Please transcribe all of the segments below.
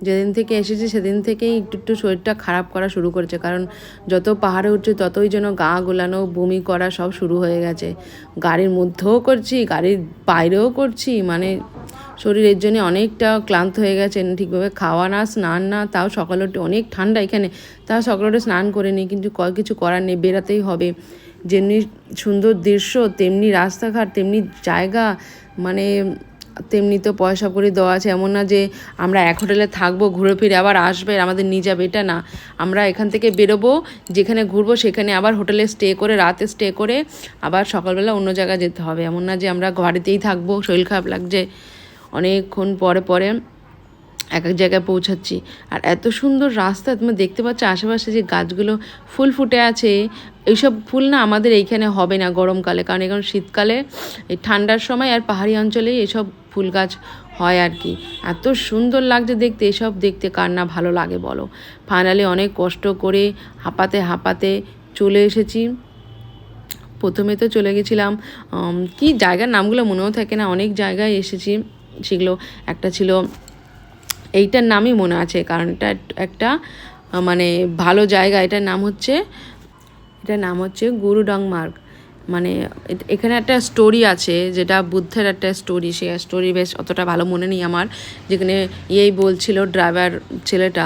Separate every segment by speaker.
Speaker 1: যেদিন থেকে এসেছি সেদিন থেকেই একটু একটু শরীরটা খারাপ করা শুরু করেছে, কারণ যত পাহাড়ে উঠছে ততই যেন গা গোলানো, বমি করা সব শুরু হয়ে গেছে। গাড়ির মধ্যেও করছি, গাড়ির বাইরেও করছি, মানে শরীরের জন্য অনেকটা ক্লান্ত হয়ে গেছে। ঠিকভাবে খাওয়া না, স্নান না, তাও সকালে উঠে অনেক ঠান্ডা এখানে, তাও সকালে উঠে স্নান করে নিই, কিন্তু কিছু করার নেই, বেরাতেই হবে। যেমনি সুন্দর দৃশ্য, তেমনি রাস্তাঘাট, তেমনি জায়গা, মানে তেমনি তো পয়সা করে দেওয়া আছে। এমন না যে আমরা এক হোটেলে থাকবো, ঘুরে ফিরে আবার আসবে, আমাদের নিয়ে যাবে, এটা না। আমরা এখান থেকে বেরোবো, যেখানে ঘুরবো সেখানে আবার হোটেলে স্টে করে, রাতে স্টে করে আবার সকালবেলা অন্য জায়গায় যেতে হবে। এমন না যে আমরা বাড়িতেই থাকবো, শরীর খারাপ লাগছে, অনেকক্ষণ পরে পরে এক এক জায়গায় পৌঁছাচ্ছি। আর এত সুন্দর রাস্তা, তুমি দেখতে পাচ্ছ আশেপাশে যে গাছগুলো ফুল ফুটে আছে, এইসব ফুল না আমাদের এইখানে হবে না গরমকালে, কারণ এখন শীতকালে এই ঠান্ডার সময় আর পাহাড়ি অঞ্চলেই এসব ফুল গাছ হয় আর কি। এত সুন্দর লাগছে দেখতে, এসব দেখতে কার না ভালো লাগে বলো। ফাইনালি অনেক কষ্ট করে হাঁপাতে হাঁপাতে চলে এসেছি। প্রথমে তো চলে গেছিলাম, কি জায়গার নামগুলো মনেও থাকে না, অনেক জায়গায় এসেছি। সেগুলো একটা ছিল, এইটার নামই মনে আছে, কারণ এটা একটা মানে ভালো জায়গা। এটার নাম হচ্ছে গুরুডং মার্গ। মানে এখানে একটা স্টোরি আছে, যেটা বুদ্ধের একটা স্টোরি, সে স্টোরি বেশ অতটা ভালো মনে নেই আমার, যেখানে বলছিল ড্রাইভার ছেলেটা।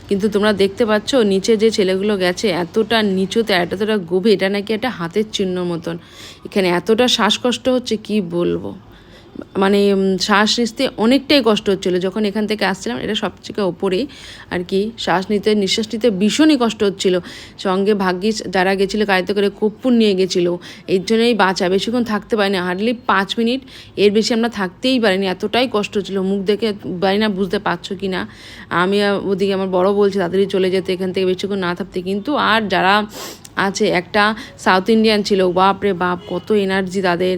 Speaker 1: কিন্তু তোমরা দেখতে পাচ্ছ নিচে যে ছেলেগুলো গেছে, এতটা নিচুতে, এতটা গভীর, এটা নাকি একটা হাতের চিহ্ন মতন। এখানে এতটা শ্বাসকষ্ট হচ্ছে কি বলবো, মানে শ্বাস নিতে অনেকটাই কষ্ট হচ্ছিলো যখন এখান থেকে আসছিলাম। এটা সবথেকে ওপরে আর কি, নিঃশ্বাস নিতে ভীষণই কষ্ট হচ্ছিলো। সঙ্গে ভাগ্যিস যারা গেছিলো গাড়িতে করে কর্পূর নিয়ে গেছিলো, এর জন্যই বাঁচা। বেশিক্ষণ থাকতে পারিনি, হার্ডলি 5 মিনিট, এর বেশি আমরা থাকতেই পারিনি, এতটাই কষ্ট হচ্ছিলো। মুখ দেখে পারি না, বুঝতে পারছো কি না। আমি ওদিকে আমার বড় বলছে তাড়াতাড়ি চলে যেতে এখান থেকে, বেশিক্ষণ না থাকতে। কিন্তু আর যারা আছে, একটা সাউথ ইন্ডিয়ান ছিল, বাপ রে বাপ, কত এনার্জি তাদের।